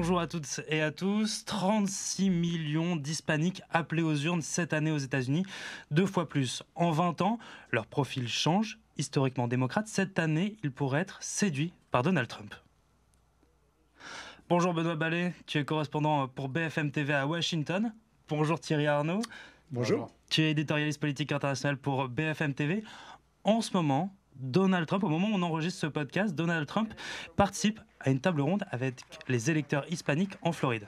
Bonjour à toutes et à tous. 36 millions d'hispaniques appelés aux urnes cette année aux États-Unis, 2 fois plus. En 20 ans, leur profil change. Historiquement démocrate, cette année, ils pourraient être séduits par Donald Trump. Bonjour Benoît Ballet, tu es correspondant pour BFM TV à Washington. Bonjour Thierry Arnaud. Bonjour. Tu es éditorialiste politique international pour BFM TV. En ce moment, Donald Trump, au moment où on enregistre ce podcast, Donald Trump participe à une table ronde avec les électeurs hispaniques en Floride.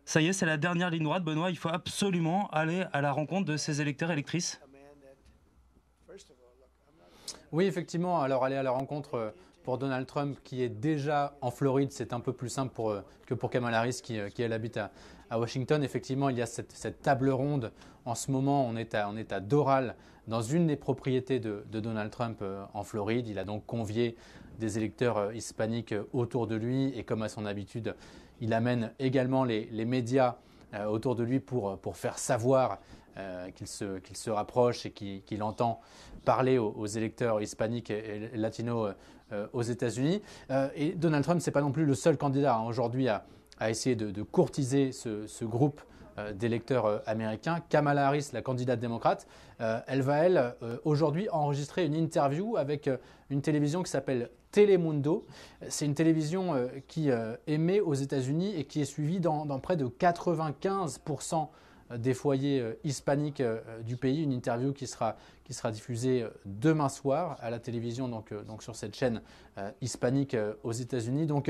Ça y est, c'est la dernière ligne droite, Benoît. Il faut absolument aller à la rencontre de ces électeurs et électrices. Oui, effectivement. Alors, aller à la rencontre pour Donald Trump, qui est déjà en Floride, c'est un peu plus simple que pour Kamala Harris, qui elle habite à Washington. Effectivement, il y a cette table ronde. En ce moment, on est à Doral, dans une des propriétés de Donald Trump en Floride. Il a donc convié des électeurs hispaniques autour de lui. Et comme à son habitude, il amène également les médias autour de lui pour faire savoir qu'il se rapproche et qu'il entend parler aux électeurs hispaniques et latinos aux États-Unis. Et Donald Trump, ce n'est pas non plus le seul candidat aujourd'hui à essayer de courtiser ce groupe d'électeurs américains. Kamala Harris, la candidate démocrate, elle va, aujourd'hui enregistrer une interview avec une télévision qui s'appelle Telemundo. C'est une télévision qui émet aux États-Unis et qui est suivie dans près de 95% des foyers hispaniques du pays. Une interview qui sera diffusée demain soir à la télévision, donc sur cette chaîne hispanique aux États-Unis. Donc,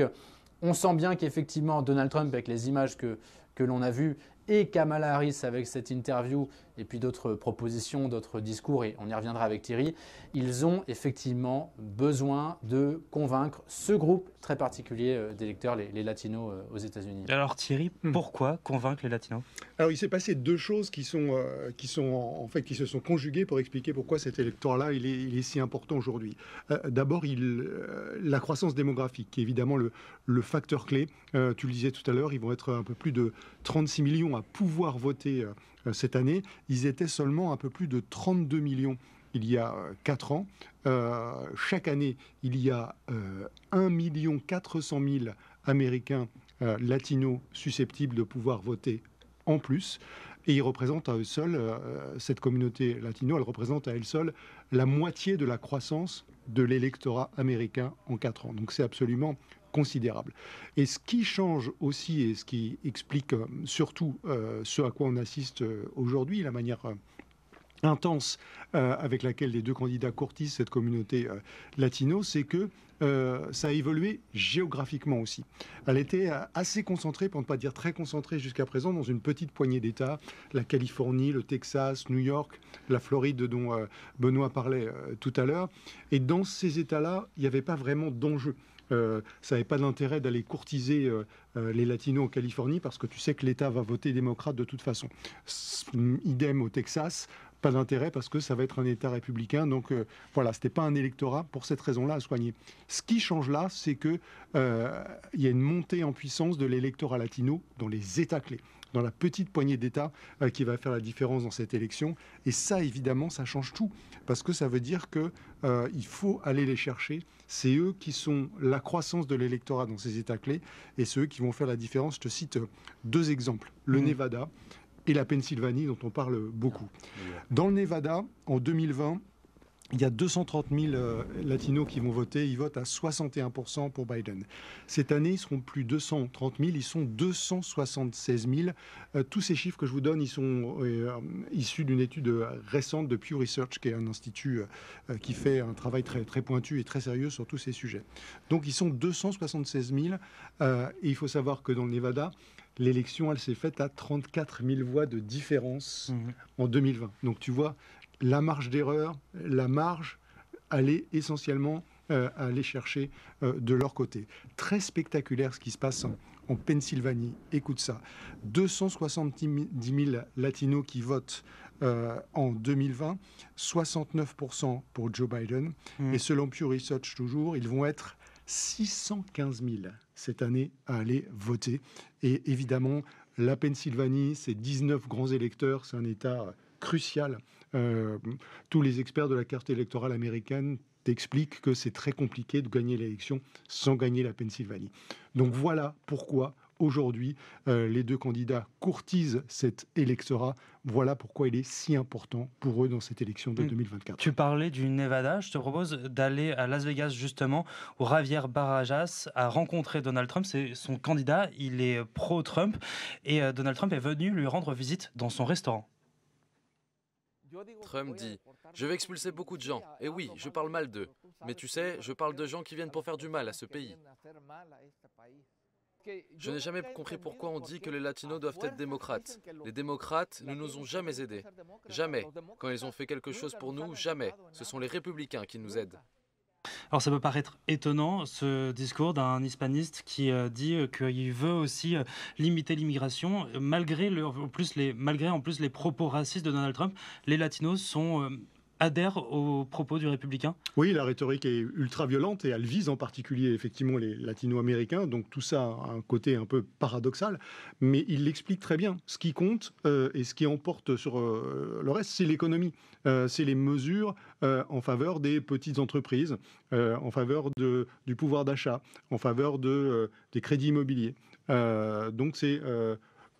on sent bien qu'effectivement, Donald Trump, avec les images que l'on a vues, et Kamala Harris avec cette interview, et puis d'autres propositions, d'autres discours, et on y reviendra avec Thierry, ils ont effectivement besoin de convaincre ce groupe très particulier d'électeurs, les latinos aux États-Unis. Alors Thierry, pourquoi convaincre les latinos ? Alors il s'est passé deux choses qui se sont conjuguées pour expliquer pourquoi cet électorat-là il est si important aujourd'hui. D'abord, la croissance démographique, qui est évidemment le facteur clé. Tu le disais tout à l'heure, ils vont être un peu plus de 36 millions à pouvoir voter cette année. Ils étaient seulement un peu plus de 32 millions il y a 4 ans. Chaque année, il y a 1 400 000 Américains latinos susceptibles de pouvoir voter en plus. Et ils représentent à eux seuls, cette communauté latino, elle représente à elle seule la moitié de la croissance de l'électorat américain en 4 ans. Donc c'est absolument considérable. Et ce qui change aussi, et ce qui explique surtout ce à quoi on assiste aujourd'hui, la manière intense avec laquelle les deux candidats courtisent cette communauté latino, c'est que ça a évolué géographiquement aussi. Elle était assez concentrée, pour ne pas dire très concentrée jusqu'à présent, dans une petite poignée d'États, la Californie, le Texas, New York, la Floride dont Benoît parlait tout à l'heure. Et dans ces États-là, il n'y avait pas vraiment d'enjeu. Ça n'avait pas d'intérêt d'aller courtiser les latinos en Californie parce que tu sais que l'État va voter démocrate de toute façon. Idem au Texas. Pas d'intérêt parce que ça va être un État républicain. Donc voilà, ce n'était pas un électorat pour cette raison-là à soigner. Ce qui change là, c'est qu'il y a une montée en puissance de l'électorat latino dans les États clés, dans la petite poignée d'États qui va faire la différence dans cette élection. Et ça, évidemment, ça change tout parce que ça veut dire qu'il faut aller les chercher. C'est eux qui sont la croissance de l'électorat dans ces États clés et c'est eux qui vont faire la différence. Je te cite 2 exemples. Le Nevada et la Pennsylvanie, dont on parle beaucoup. Dans le Nevada, en 2020, il y a 230 000 latinos qui vont voter. Ils votent à 61% pour Biden. Cette année, ils seront plus 230 000. Ils sont 276 000. Tous ces chiffres que je vous donne, ils sont issus d'une étude récente de Pew Research, qui est un institut qui fait un travail très, très pointu et très sérieux sur tous ces sujets. Donc, ils sont 276 000. Et il faut savoir que dans le Nevada, l'élection, elle s'est faite à 34 000 voix de différence en 2020. Donc, tu vois, la marge d'erreur, la marge, elle est essentiellement à aller chercher de leur côté. Très spectaculaire ce qui se passe en Pennsylvanie. Écoute ça, 270 000 latinos qui votent en 2020, 69% pour Joe Biden. Et selon Pew Research toujours, ils vont être 615 000 cette année à aller voter. Et évidemment, la Pennsylvanie, c'est 19 grands électeurs, c'est un État crucial. Tous les experts de la carte électorale américaine explique que c'est très compliqué de gagner l'élection sans gagner la Pennsylvanie. Donc voilà pourquoi aujourd'hui les deux candidats courtisent cet électorat. Voilà pourquoi il est si important pour eux dans cette élection de 2024. Tu parlais du Nevada, je te propose d'aller à Las Vegas justement, où Javier Barajas a rencontré Donald Trump, c'est son candidat, il est pro-Trump, et Donald Trump est venu lui rendre visite dans son restaurant. Trump dit « Je vais expulser beaucoup de gens. Et oui, je parle mal d'eux. Mais tu sais, je parle de gens qui viennent pour faire du mal à ce pays. Je n'ai jamais compris pourquoi on dit que les latinos doivent être démocrates. Les démocrates ne nous ont jamais aidés. Jamais. Quand ils ont fait quelque chose pour nous, jamais. Ce sont les républicains qui nous aident. » Alors ça peut paraître étonnant, ce discours d'un hispaniste qui dit qu'il veut aussi limiter l'immigration. Malgré en plus les propos racistes de Donald Trump, les latinos adhèrent aux propos du républicain. Oui, la rhétorique est ultra violente et elle vise en particulier effectivement les latino-américains. Donc tout ça a un côté un peu paradoxal, mais il l'explique très bien. Ce qui compte et ce qui emporte sur le reste, c'est l'économie. C'est les mesures en faveur des petites entreprises, en faveur du pouvoir d'achat, en faveur des crédits immobiliers. Donc c'est...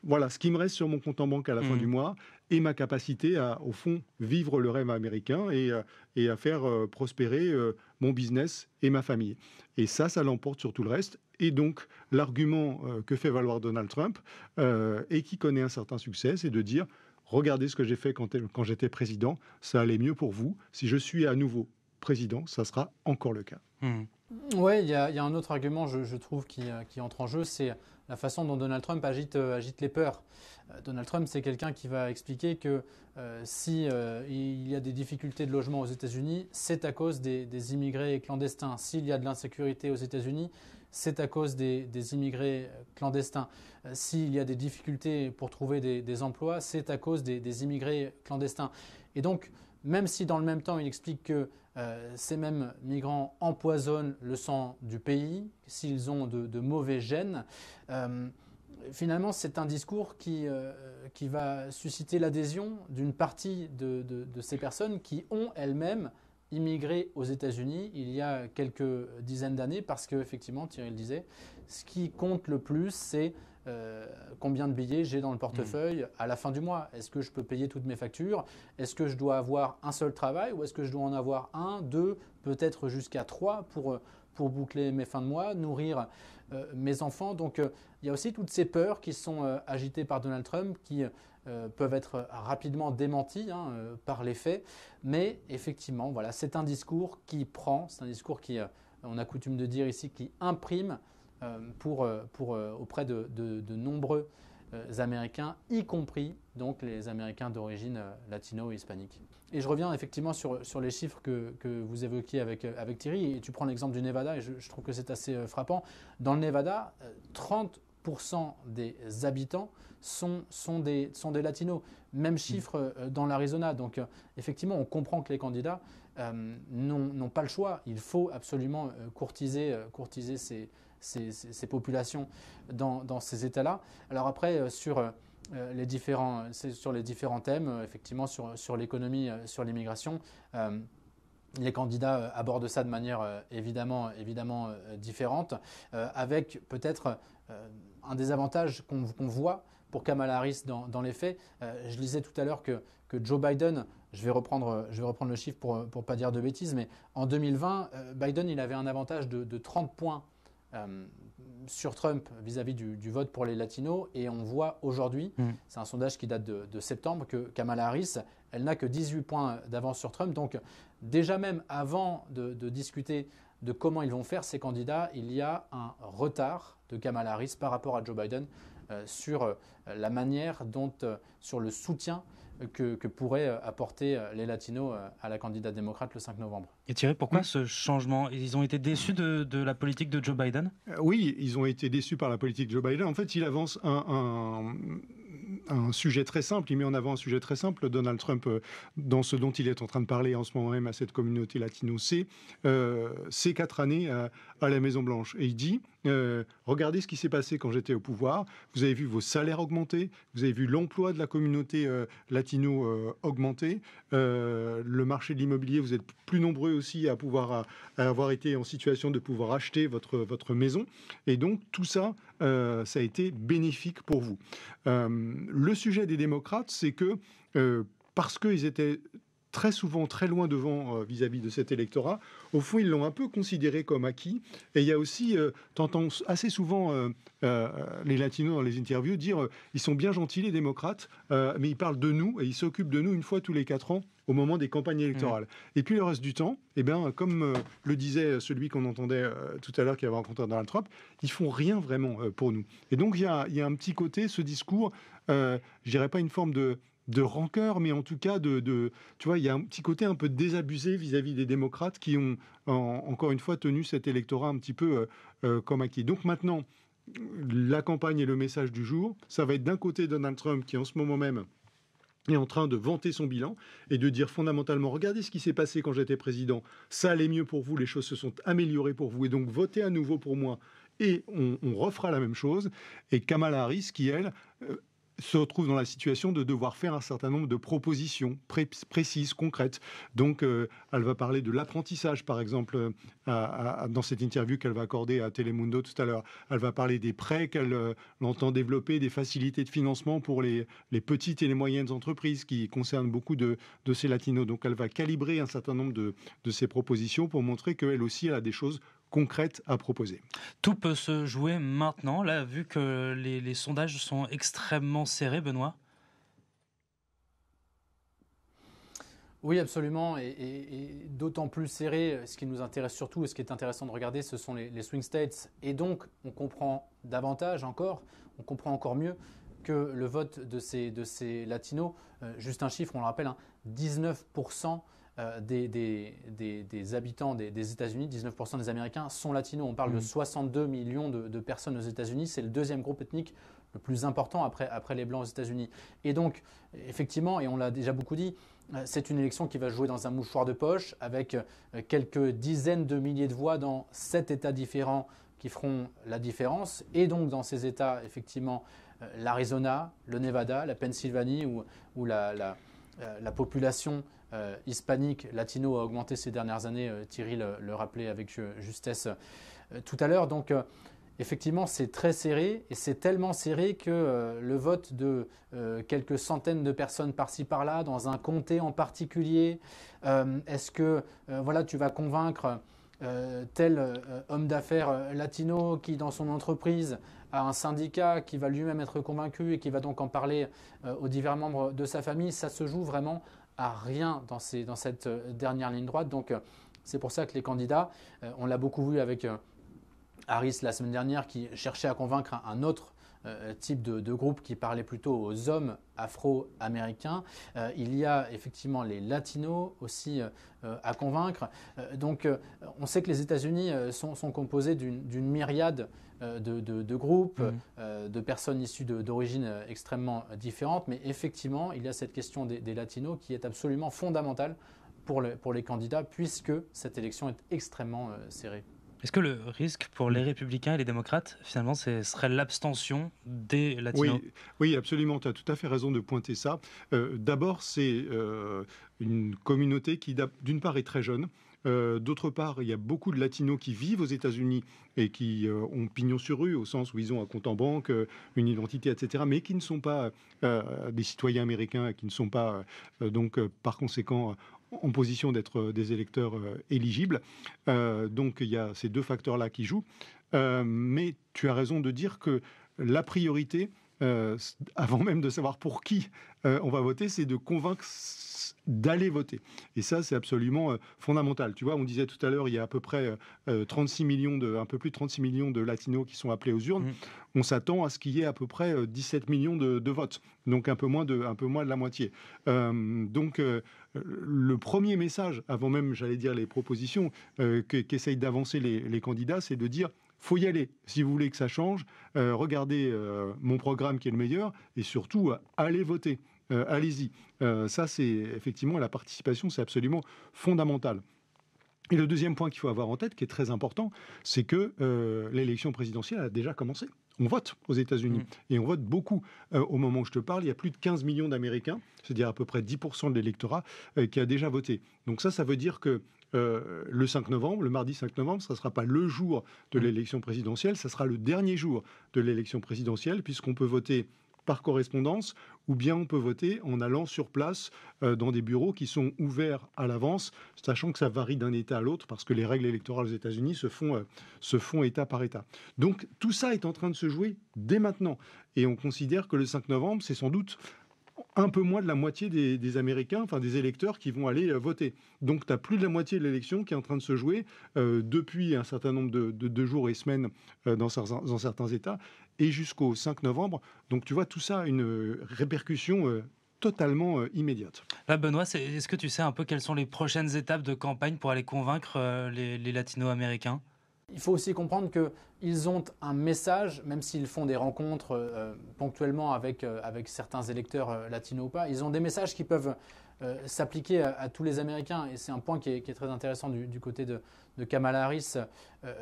voilà, ce qui me reste sur mon compte en banque à la fin du mois et ma capacité à, au fond, vivre le rêve américain et à faire prospérer mon business et ma famille. Et ça l'emporte sur tout le reste. Et donc, l'argument que fait valoir Donald Trump et qui connaît un certain succès, c'est de dire « Regardez ce que j'ai fait quand j'étais président, ça allait mieux pour vous. Si je suis à nouveau président, ça sera encore le cas. » Oui, il y a un autre argument, je trouve, qui entre en jeu, c'est la façon dont Donald Trump agite les peurs. Donald Trump, c'est quelqu'un qui va expliquer que si il y a des difficultés de logement aux États-Unis, c'est à cause des immigrés clandestins. S'il y a de l'insécurité aux États-Unis, c'est à cause des immigrés clandestins. S'il y a des difficultés pour trouver des emplois, c'est à cause des immigrés clandestins. Et donc, même si dans le même temps, il explique que ces mêmes migrants empoisonnent le sang du pays, s'ils ont de mauvais gènes, finalement, c'est un discours qui va susciter l'adhésion d'une partie de ces personnes qui ont elles-mêmes immigré aux États-Unis il y a quelques dizaines d'années, parce qu'effectivement, Thierry le disait, ce qui compte le plus, c'est combien de billets j'ai dans le portefeuille à la fin du mois. Est-ce que je peux payer toutes mes factures? Est-ce que je dois avoir un seul travail ou est-ce que je dois en avoir un, deux, peut-être jusqu'à trois pour boucler mes fins de mois, nourrir mes enfants? Donc il y a aussi toutes ces peurs qui sont agitées par Donald Trump qui peuvent être rapidement démenties par les faits. Mais effectivement, voilà, c'est un discours qui prend, c'est un discours qui, on a coutume de dire ici, qui imprime auprès de nombreux Américains, y compris donc les Américains d'origine latino et hispanique. Et je reviens effectivement sur les chiffres que vous évoquiez avec Thierry, et tu prends l'exemple du Nevada, et je trouve que c'est assez frappant. Dans le Nevada, 30% des habitants sont des latinos. Même chiffre dans l'Arizona. Donc effectivement, on comprend que les candidats n'ont pas le choix. Il faut absolument courtiser ces populations dans ces États-là. Alors après, sur les différents thèmes, effectivement sur l'économie, sur l'immigration, les candidats abordent ça de manière évidemment différente, avec peut-être un des avantages qu'on voit pour Kamala Harris dans les faits. Je lisais tout à l'heure que Joe Biden, je vais reprendre le chiffre pour ne pas dire de bêtises, mais en 2020, Biden il avait un avantage de 30 points sur Trump vis-à-vis du vote pour les latinos, et on voit aujourd'hui, c'est un sondage qui date de septembre, que Kamala Harris, elle n'a que 18 points d'avance sur Trump. Donc déjà même avant de discuter de comment ils vont faire ces candidats, il y a un retard de Kamala Harris par rapport à Joe Biden sur la manière dont, sur le soutien que pourraient apporter les latinos à la candidate démocrate le 5 novembre. Et Thierry, pourquoi ce changement? Ils ont été déçus de la politique de Joe Biden? Oui, ils ont été déçus par la politique de Joe Biden. En fait, il avance un sujet très simple, il met en avant un sujet très simple, Donald Trump, dans ce dont il est en train de parler en ce moment même à cette communauté latino, c'est ces 4 années à la Maison-Blanche. Et il dit, regardez ce qui s'est passé quand j'étais au pouvoir. Vous avez vu vos salaires augmenter, vous avez vu l'emploi de la communauté latino augmenter, le marché de l'immobilier, vous êtes plus nombreux aussi à avoir été en situation de pouvoir acheter votre maison. Et donc, tout ça, ça a été bénéfique pour vous. Le sujet des démocrates, c'est que parce qu'ils étaient très souvent très loin devant vis-à-vis de cet électorat, au fond, ils l'ont un peu considéré comme acquis. Et il y a aussi, t'entends assez souvent les latinos dans les interviews dire ils sont bien gentils, les démocrates, mais ils parlent de nous et ils s'occupent de nous une fois tous les 4 ans au moment des campagnes électorales. Et puis le reste du temps, eh bien, comme le disait celui qu'on entendait tout à l'heure qui avait rencontré Donald Trump, ils font rien vraiment pour nous. Et donc il y a un petit côté, ce discours, je dirais pas une forme de rancœur, mais en tout cas, tu vois, il y a un petit côté un peu désabusé vis-à-vis des démocrates qui ont, encore une fois, tenu cet électorat un petit peu comme acquis. Donc maintenant, la campagne et le message du jour, ça va être d'un côté Donald Trump qui, en ce moment même, est en train de vanter son bilan et de dire fondamentalement, regardez ce qui s'est passé quand j'étais président, ça allait mieux pour vous, les choses se sont améliorées pour vous, et donc votez à nouveau pour moi, et on refera la même chose. Et Kamala Harris, qui, elle, se retrouve dans la situation de devoir faire un certain nombre de propositions précises, concrètes. Donc, elle va parler de l'apprentissage, par exemple, dans cette interview qu'elle va accorder à Telemundo tout à l'heure. Elle va parler des prêts qu'elle entend développer, des facilités de financement pour les petites et les moyennes entreprises qui concernent beaucoup de ces latinos. Donc, elle va calibrer un certain nombre de ces propositions pour montrer qu'elle aussi, elle a des choses concrètes à proposer. Tout peut se jouer maintenant, là, vu que les sondages sont extrêmement serrés, Benoît. Oui, absolument, et d'autant plus serré. Ce qui nous intéresse surtout, et ce qui est intéressant de regarder, ce sont les swing states. Et donc, on comprend davantage encore, on comprend encore mieux que le vote de ces latinos, juste un chiffre, on le rappelle, 19% des habitants des États-Unis, 19% des Américains sont latinos. On parle de 62 millions de personnes aux États-Unis. C'est le deuxième groupe ethnique le plus important après les Blancs aux États-Unis. Et donc, effectivement, et on l'a déjà beaucoup dit, c'est une élection qui va jouer dans un mouchoir de poche avec quelques dizaines de milliers de voix dans 7 États différents qui feront la différence. Et donc, dans ces États, effectivement, l'Arizona, le Nevada, la Pennsylvanie, où la population hispanique, latino a augmenté ces dernières années. Thierry le rappelait avec justesse tout à l'heure. Donc, effectivement, c'est très serré et c'est tellement serré que le vote de quelques centaines de personnes par-ci par-là, dans un comté en particulier, est-ce que voilà, tu vas convaincre tel homme d'affaires latino qui, dans son entreprise, a un syndicat qui va lui-même être convaincu et qui va donc en parler aux divers membres de sa famille? Ça se joue vraiment à rien dans cette dernière ligne droite. Donc, c'est pour ça que les candidats, on l'a beaucoup vu avec Harris la semaine dernière, qui cherchait à convaincre un autre type de groupe qui parlait plutôt aux hommes afro-américains. Il y a effectivement les latinos aussi à convaincre. Donc, on sait que les États-Unis sont composés d'une myriade de groupes, de personnes issues d'origines extrêmement différentes. Mais effectivement, il y a cette question des latinos qui est absolument fondamentale pour les candidats, puisque cette élection est extrêmement serrée. Est-ce que le risque pour les républicains et les démocrates, finalement, ce serait l'abstention des latinos? Oui, absolument, tu as tout à fait raison de pointer ça. D'abord, c'est une communauté qui, d'une part, est très jeune. D'autre part, il y a beaucoup de latinos qui vivent aux États-Unis et qui ont pignon sur rue, au sens où ils ont un compte en banque, une identité, etc., mais qui ne sont pas des citoyens américains, qui ne sont pas, par conséquent, en position d'être des électeurs éligibles. Donc il y a ces deux facteurs-là qui jouent. Mais tu as raison de dire que la priorité, avant même de savoir pour qui on va voter, c'est de convaincre d'aller voter. Et ça, c'est absolument fondamental. Tu vois, on disait tout à l'heure, il y a à peu près 36 millions un peu plus de 36 millions de latinos qui sont appelés aux urnes. On s'attend à ce qu'il y ait à peu près 17 millions de votes, donc un peu moins de la moitié. Donc, le premier message, avant même, j'allais dire, les propositions qu'essayent d'avancer les candidats, c'est de dire faut y aller. Si vous voulez que ça change, regardez mon programme qui est le meilleur et surtout, allez voter. Allez-y. Ça, c'est effectivement la participation, c'est absolument fondamental. Et le deuxième point qu'il faut avoir en tête, qui est très important, c'est que l'élection présidentielle a déjà commencé. On vote aux États-Unis et on vote beaucoup. Au moment où je te parle, il y a plus de 15 millions d'Américains, c'est-à-dire à peu près 10% de l'électorat, qui a déjà voté. Donc ça veut dire que le 5 novembre, le mardi 5 novembre, ça ne sera pas le jour de l'élection présidentielle, ça sera le dernier jour de l'élection présidentielle, puisqu'on peut voter par correspondance, ou bien on peut voter en allant sur place dans des bureaux qui sont ouverts à l'avance, sachant que ça varie d'un État à l'autre, parce que les règles électorales aux États-Unis se font État par État. Donc tout ça est en train de se jouer dès maintenant. Et on considère que le 5 novembre, c'est sans doute un peu moins de la moitié des Américains, enfin des électeurs qui vont aller voter. Donc tu as plus de la moitié de l'élection qui est en train de se jouer depuis un certain nombre de jours et semaines dans certains États, et jusqu'au 5 novembre. Donc tu vois, tout ça a une répercussion totalement immédiate. Là, Benoît, est-ce que tu sais un peu quelles sont les prochaines étapes de campagne pour aller convaincre les latino-américains ? Il faut aussi comprendre qu'ils ont un message, même s'ils font des rencontres ponctuellement avec certains électeurs latinos ou pas, ils ont des messages qui peuvent s'appliquer à tous les Américains. Et c'est un point qui est très intéressant du côté de Kamala Harris,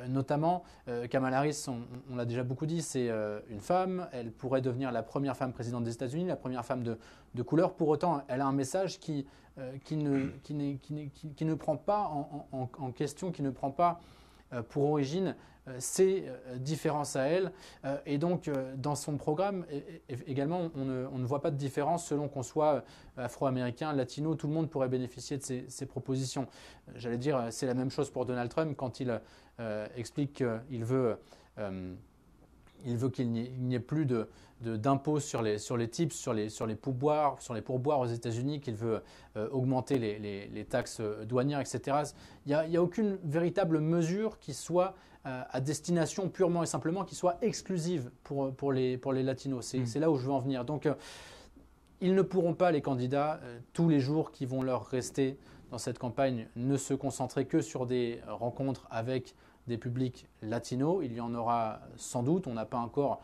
notamment. Kamala Harris, on l'a déjà beaucoup dit, c'est une femme. Elle pourrait devenir la première femme présidente des États-Unis, la première femme de couleur. Pour autant, elle a un message qui ne prend pas en question, qui ne prend pas pour origine ses différences à elle. Et donc, dans son programme, également, on ne voit pas de différence selon qu'on soit afro-américain, latino. Tout le monde pourrait bénéficier de ces propositions. J'allais dire, c'est la même chose pour Donald Trump quand il explique qu'il veut qu'il n'y ait plus d'impôts sur les tips, sur les pourboires aux États-Unis, qu'il veut augmenter les taxes douanières, etc. Il n'y a aucune véritable mesure qui soit à destination purement et simplement, qui soit exclusive pour les latinos. C'est là où je veux en venir. Donc, ils ne pourront pas, les candidats, tous les jours qui vont leur rester dans cette campagne, ne se concentrer que sur des rencontres avec des publics latinos. Il y en aura sans doute. On n'a pas encore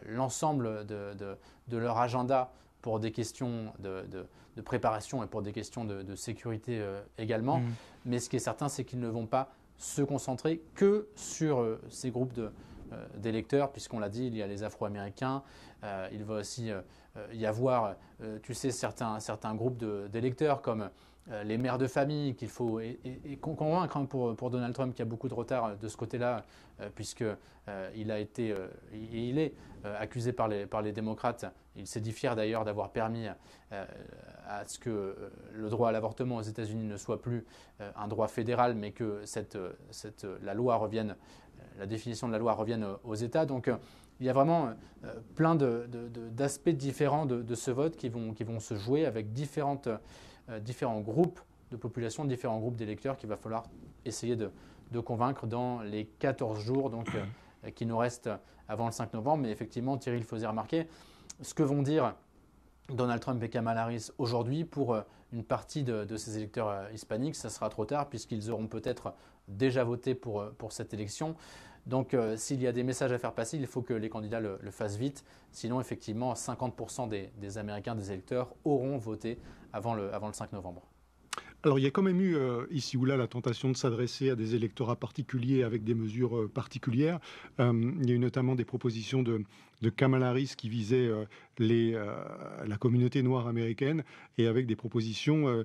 l'ensemble de leur agenda pour des questions de préparation et pour des questions de sécurité également. Mais ce qui est certain, c'est qu'ils ne vont pas se concentrer que sur ces groupes d'électeurs, puisqu'on l'a dit, il y a les Afro-Américains. Il va aussi y avoir, tu sais, certains groupes d'électeurs comme les mères de famille qu'il faut convaincre pour Donald Trump, qui a beaucoup de retard de ce côté-là, puisqu'il est accusé par les démocrates. Il s'est dit fier d'ailleurs d'avoir permis à ce que le droit à l'avortement aux États-Unis ne soit plus un droit fédéral, mais que la définition de la loi revienne aux États. Donc il y a vraiment plein d'aspects différents de ce vote qui vont se jouer avec différents groupes de population, différents groupes d'électeurs qu'il va falloir essayer de convaincre dans les 14 jours qui nous restent avant le 5 novembre. Mais effectivement, Thierry le faisait remarquer, ce que vont dire Donald Trump et Kamala Harris aujourd'hui pour une partie de ces électeurs hispaniques, ça sera trop tard puisqu'ils auront peut-être déjà voté pour cette élection. Donc, s'il y a des messages à faire passer, il faut que les candidats le fassent vite. Sinon, effectivement, 50% des Américains, des électeurs, auront voté avant le 5 novembre. Alors, il y a quand même eu ici ou là la tentation de s'adresser à des électorats particuliers avec des mesures particulières. Il y a eu notamment des propositions de Kamala Harris qui visaient la communauté noire américaine, et avec des propositions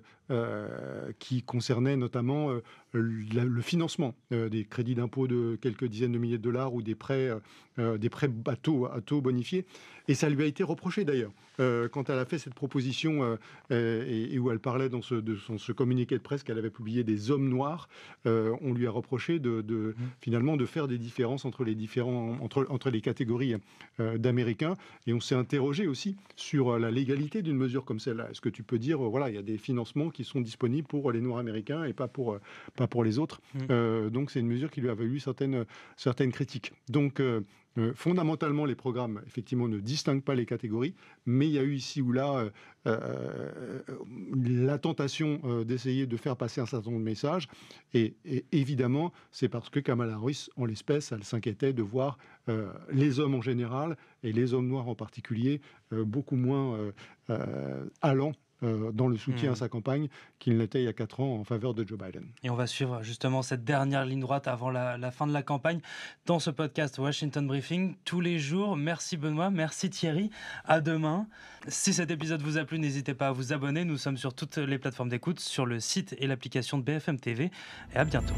qui concernaient notamment le financement des crédits d'impôt de quelques dizaines de milliers de dollars ou des prêts à taux bonifiés. Et ça lui a été reproché d'ailleurs. Quand elle a fait cette proposition et où elle parlait dans ce communiqué de presse qu'elle avait publié des hommes noirs, on lui a reproché finalement de faire des différences entre les catégories d'Américains. Et on s'est interrogé aussi sur la légalité d'une mesure comme celle-là. Est-ce que tu peux dire, voilà, il y a des financements qui sont disponibles pour les Noirs américains et pas pour les autres. Donc c'est une mesure qui lui a valu certaines critiques. Donc fondamentalement, les programmes, effectivement, ne distinguent pas les catégories, mais il y a eu ici ou là la tentation d'essayer de faire passer un certain nombre de messages. Et évidemment, c'est parce que Kamala Harris, en l'espèce, elle s'inquiétait de voir les hommes en général et les hommes noirs en particulier beaucoup moins allants dans le soutien à sa campagne qu'il n'était il y a 4 ans en faveur de Joe Biden. Et on va suivre justement cette dernière ligne droite avant la fin de la campagne dans ce podcast Washington Briefing tous les jours. Merci Benoît, merci Thierry, à demain. Si cet épisode vous a plu, n'hésitez pas à vous abonner. Nous sommes sur toutes les plateformes d'écoute, sur le site et l'application de BFM TV. Et à bientôt.